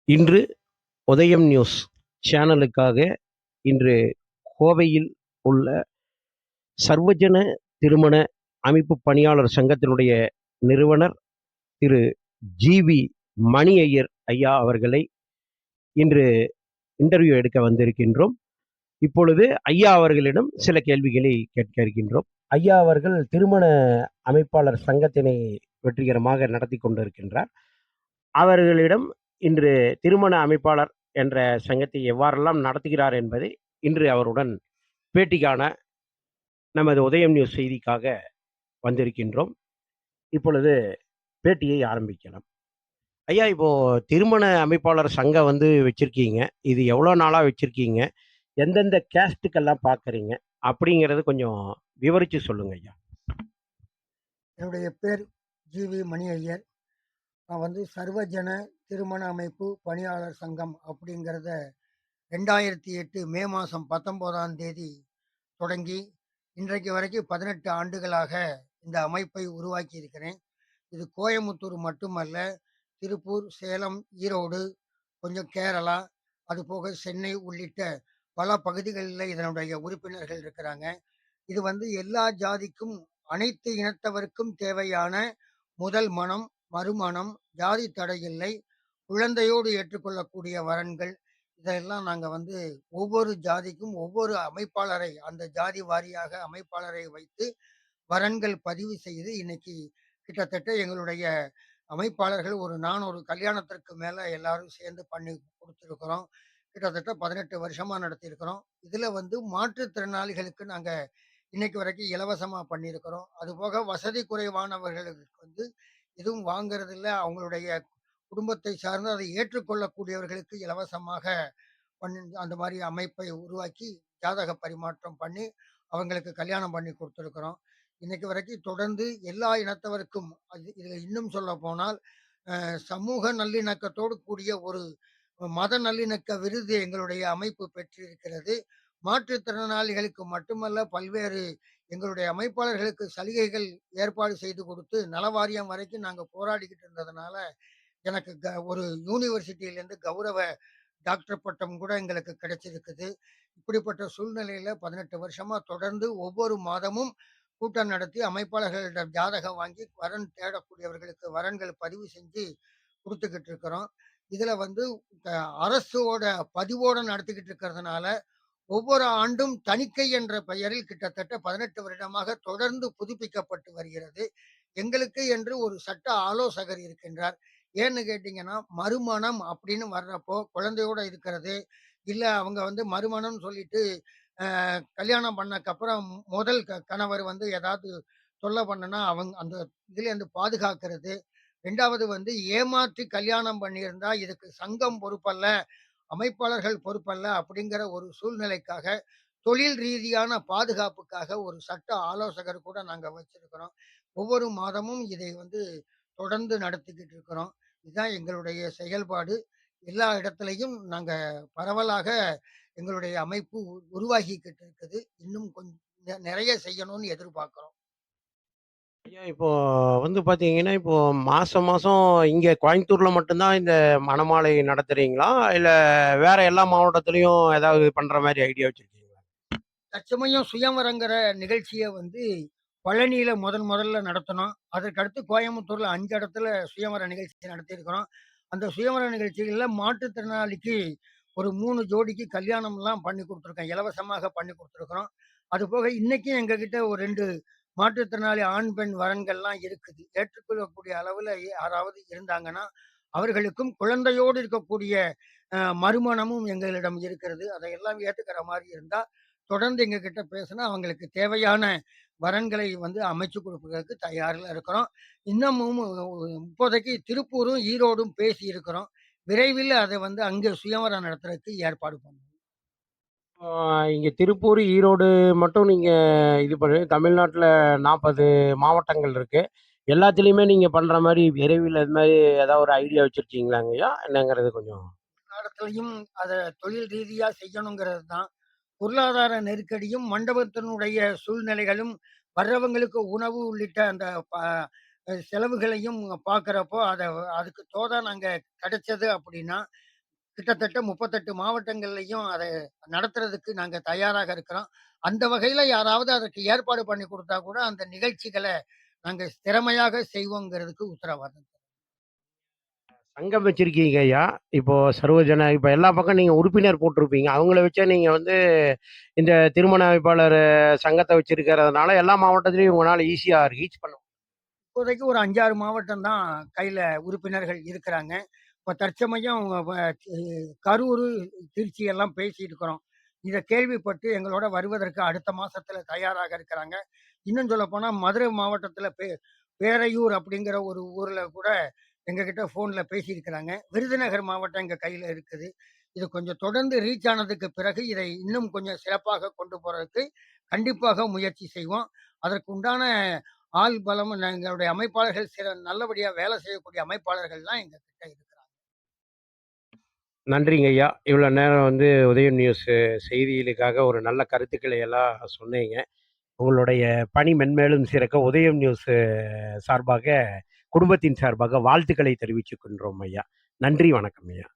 இன்று உதயம் நியூஸ் சேனலுக்காக இன்று கோவையில் உள்ள சர்வஜன திருமண அமைப்பு பணியாளர் சங்கத்தினுடைய நிறுவனர் திரு ஜிவி மணி ஐயர் ஐயா அவர்களை இன்று இன்டர்வியூ எடுக்க வந்திருக்கின்றோம். இப்பொழுது ஐயா அவர்களிடம் சில கேள்விகளை கேட்க இருக்கின்றோம். ஐயா அவர்கள் திருமண அமைப்பாளர் சங்கத்தினை வெற்றிகரமாக நடத்தி கொண்டிருக்கின்றார். அவர்களிடம் இன்று திருமண அமைப்பாளர் என்ற சங்கத்தை எவ்வாறெல்லாம் நடத்துகிறார் என்பதை இன்று அவருடன் பேட்டி காண நமது உதயம் நியூஸ் செய்திக்காக வந்திருக்கின்றோம். இப்பொழுது பேட்டியை ஆரம்பிக்கலாம். ஐயா, இப்போ திருமண அமைப்பாளர் சங்கம் வச்சிருக்கீங்க. இது எவ்வளோ நாளா வச்சிருக்கீங்க? எந்தெந்த கேஸ்ட்டுக்கெல்லாம் பார்க்குறீங்க? அப்படிங்கிறது கொஞ்சம் விவரிச்சு சொல்லுங்க ஐயா. என்னுடைய பேர் ஜிவி மணி ஐயர். நான் சர்வஜன திருமண அமைப்பு பணியாளர் சங்கம் அப்படிங்கிறத 2008 மே மாதம் 19ஆம் தேதி தொடங்கி இன்றைக்கு வரைக்கும் 18 ஆண்டுகளாக இந்த அமைப்பை உருவாக்கி இருக்கிறேன். இது கோயமுத்தூர் மட்டுமல்ல, திருப்பூர், சேலம், ஈரோடு, கொஞ்சம் கேரளா, அதுபோக சென்னை உள்ளிட்ட பல பகுதிகளில் இதனுடைய உறுப்பினர்கள் இருக்கிறாங்க. இது எல்லா ஜாதிக்கும் அனைத்து இனத்தவருக்கும் தேவையான முதல் மனம், மறுமணம், ஜாதி தடையில்லை, குழந்தையோடு ஏற்றுக்கொள்ளக்கூடிய வரன்கள், இதெல்லாம் நாங்கள் ஒவ்வொரு ஜாதிக்கும் ஒவ்வொரு அமைப்பாளரை, அந்த ஜாதி வாரியாக அமைப்பாளரை வைத்து வரன்கள் பதிவு செய்து இன்னைக்கு கிட்டத்தட்ட எங்களுடைய அமைப்பாளர்கள் ஒரு 400 கல்யாணத்திற்கு மேலே எல்லாரும் சேர்ந்து பண்ணி கொடுத்துருக்குறோம். கிட்டத்தட்ட 18 வருஷமா நடத்தியிருக்கிறோம். இதில் மாற்றுத்திறனாளிகளுக்கு நாங்கள் இன்னைக்கு வரைக்கும் இலவசமா பண்ணியிருக்கிறோம். அதுபோக வசதி குறைவானவர்களுக்கு எதுவும் வாங்குறதில்ல. அவங்களுடைய குடும்பத்தை சார்ந்து அதை ஏற்றுக்கொள்ளக்கூடியவர்களுக்கு இலவசமாக அந்த மாதிரி அமைப்பை உருவாக்கி ஜாதக பரிமாற்றம் பண்ணி அவங்களுக்கு கல்யாணம் பண்ணி கொடுத்துருக்குறோம். இன்னைக்கு வரைக்கும் தொடர்ந்து எல்லா இனத்தவருக்கும், இதில் இன்னும் சொல்ல போனால் சமூக நல்லிணக்கத்தோடு கூடிய ஒரு மத நல்லிணக்க விருது எங்களுடைய அமைப்பு பெற்றிருக்கிறது. மாற்றுத்திறனாளிகளுக்கு மட்டுமல்ல, பல்வேறு எங்களுடைய அமைப்பாளர்களுக்கு சலுகைகள் ஏற்பாடு செய்து கொடுத்து நலவாரியம் வரைக்கும் நாங்கள் போராடிக்கிட்டு இருந்ததுனால எனக்கு ஒரு யூனிவர்சிட்டியிலேருந்து கௌரவ டாக்டர் பட்டம் கூட எங்களுக்கு கிடைச்சிருக்குது. இப்படிப்பட்ட சூழ்நிலையில 18 வருஷமா தொடர்ந்து ஒவ்வொரு மாதமும் கூட்டம் நடத்தி அமைப்பாளர்களிடம் ஜாதகம் வாங்கி வரன் தேடக்கூடியவர்களுக்கு வரன்கள் பதிவு செஞ்சு கொடுத்துக்கிட்டு இருக்கிறோம். இதுல அரசோட பதிவோட நடத்திக்கிட்டு இருக்கிறதுனால ஒவ்வொரு ஆண்டும் தணிக்கை என்ற பெயரில் கிட்டத்தட்ட 18 வருடமாக தொடர்ந்து புதுப்பிக்கப்பட்டு வருகிறது. எங்களுக்கு என்று ஒரு சட்ட ஆலோசகர் இருக்கின்றார். ஏன்னு கேட்டீங்கன்னா, மறுமணம் அப்படின்னு வர்றப்போ குழந்தையோட இருக்கிறது, இல்ல அவங்க மறுமணம்னு சொல்லிட்டு கல்யாணம் பண்ணக்கப்புறம் முதல் கணவர் ஏதாவது தொல்லை பண்ணுனா அவங்க அந்த இதுலேருந்து பாதுகாக்கிறது. 2வது ஏமாற்றி கல்யாணம் பண்ணியிருந்தா இதுக்கு சங்கம் பொறுப்பல்ல, அமைப்பாளர்கள் பொறுப்பல்ல அப்படிங்கிற ஒரு சூழ்நிலைக்காக, தொழில் ரீதியான பாதுகாப்புக்காக ஒரு சட்ட ஆலோசகர் கூட நாங்க வச்சிருக்கிறோம். ஒவ்வொரு மாதமும் இதை தொடர்ந்து நடத்திக்கிட்டு இருக்கிறோம். இதுதான் எங்களுடைய செயல்பாடு. எல்லா இடத்துலயும் நாங்க பரவலாக எங்களுடைய அமைப்பு உருவாகிக்கிட்டு இருக்குது. இன்னும் கொஞ்சம் நிறைய செய்யணும்னு எதிர்பார்க்கிறோம். ஐயா, இப்போ பார்த்தீங்கன்னா, இப்போ மாசம் மாசம் இங்க கோயம்புத்தூர்ல மட்டும் தான் இந்த மணமாலை நடத்துறீங்களா? இல்ல வேற எல்லா மாவட்டத்திலயும் ஏதாவது பண்ற மாரி ஐடியா வச்சிருக்கீங்களா? தற்சமயம் சுயம்வரங்கிற நிகழ்ச்சிய பழனியில முதல்ல நடத்தினோம். அதற்கடுத்து கோயம்புத்தூர்ல 5 இடத்துல சுயம்வர நிகழ்ச்சி நடத்தியிருக்கிறோம். அந்த சுயம்வர நிகழ்ச்சிகள்ல மாற்றுத்திறனாளிக்கு ஒரு 3 ஜோடிக்கு கல்யாணம்லாம் பண்ணி குடுத்துருக்கோம். இலவசமாக பண்ணி குடுத்துருக்கிறோம். அதுபோக இன்னைக்கும் எங்ககிட்ட ஒரு 2 மாற்றுத்திறனாளி ஆண், பெண் வரன்கள்லாம் இருக்குது. ஏற்றுக்கொள்ளக்கூடிய அளவுல யாராவது இருந்தாங்கன்னா, அவர்களுக்கும் குழந்தையோடு இருக்கக்கூடிய மறுமணமும் எங்களிடம் இருக்கிறது. அதையெல்லாம் ஏத்துக்கிற மாரி இருந்தா, தொடர்ந்து எங்ககிட்ட பேசினா அவங்களுக்கு தேவையான வரன்களை அமைச்சு கொடுப்பதற்கு தயாரில் இருக்கிறோம். இன்னமும் இப்போதைக்கு திருப்பூரும், ஈரோடும் பேசி இருக்கிறோம். விரைவில் அதை அங்க சுயம்வரம் நடத்துறதுக்கு ஏற்பாடு பண்ணுவோம். ஆ, இங்க திருப்பூர், ஈரோடு மட்டும் நீங்க இது பண்ணி தமிழ்நாட்டுல 40 மாவட்டங்கள் இருக்கு. எல்லாத்துலயுமே நீங்க பண்ற மாரி விரைவில் அது மாரி ஏதாவது ஒரு ஐடியா வச்சிருக்கீங்களாங்கய்யா? என்னங்கிறது கொஞ்சம். காலத்திலையும் அதை தொழில் ரீதியா செய்யணுங்கிறது தான். பொருளாதார நெருக்கடியும், மண்டபத்தினுடைய சூழ்நிலைகளும், வர்றவங்களுக்கு உணவு உள்ளிட்ட அந்த செலவுகளையும் பார்க்குறப்போ, அதுக்கு தோதா நாங்க கிடைச்சது அப்படின்னா, கிட்டத்தட்ட 38 மாவட்டங்கள்லயும் அத நடத்துறதுக்கு நாங்க தயாராக இருக்கிறோம். அந்த வகையில யாராவது அதற்கு ஏற்பாடு பண்ணி குடுத்தா கூட, அந்த நிகழ்ச்சிகள நாங்க திறமையாக செய்வோங்கிறதுக்கு உத்தரவாதம். சங்கம் வச்சிருக்கீங்க ஐயா. இப்போ சர்வஜன இப்ப எல்லா பக்கம் நீங்க உறுப்பினர் போட்டிருப்பீங்க. அவங்கள வச்சே நீங்க வந்து இந்த திருமண அமைப்பாளர் சங்கத்த வச்சிருக்கிறதுனால எல்லா மாவட்டத்திலயும் உங்களால ஈஸியா ரீச் பண்ண இப்போதைக்கு ஒரு 5, 6 மாவட்டம் தான் கையில உறுப்பினர்கள் இருக்கிறாங்க. இப்ப தற்சமயம் கரூரு, திருச்சி எல்லாம் பேசிட்டு இருக்கிறோம். இத கேள்விப்பட்டு எங்களோட வருவதற்கு அடுத்த மாசத்துல தயாராக இருக்கிறாங்க. இன்னும் சொல்லப்போனா மதுரை மாவட்டத்துல பேரையூர் அப்படிங்கிற ஒரு ஊர்ல கூட எங்ககிட்ட ஃபோன்ல பேசியிருக்கிறாங்க. விருதுநகர் மாவட்டம் எங்க கையில இருக்குது. இது கொஞ்சம் தொடர்ந்து ரீச் ஆனதுக்கு பிறகு இதை இன்னும் கொஞ்சம் சிறப்பாக கொண்டு போறதுக்கு கண்டிப்பாக முயற்சி செய்வோம். அதற்கு உண்டான ஆள் பலம் எங்களுடைய அமைப்பாளர்கள் நல்லபடியா வேலை செய்யக்கூடிய அமைப்பாளர்கள்லாம் எங்ககிட்ட இருக்கிறாங்க. நன்றிங்க ஐயா. இவ்வளோ நேரம் வந்து உதயம் நியூஸ் செய்திகளுக்காக ஒரு நல்ல கருத்துக்களை எல்லாம் சொன்னீங்க. உங்களுடைய பணி மென்மேலும் சிறக்க உதயம் நியூஸ் சார்பாக, குடும்பத்தின் சார்பாக வாழ்த்துக்களை தெரிவிச்சுக் கொள்கிறோம் ஐயா. நன்றி, வணக்கம் ஐயா.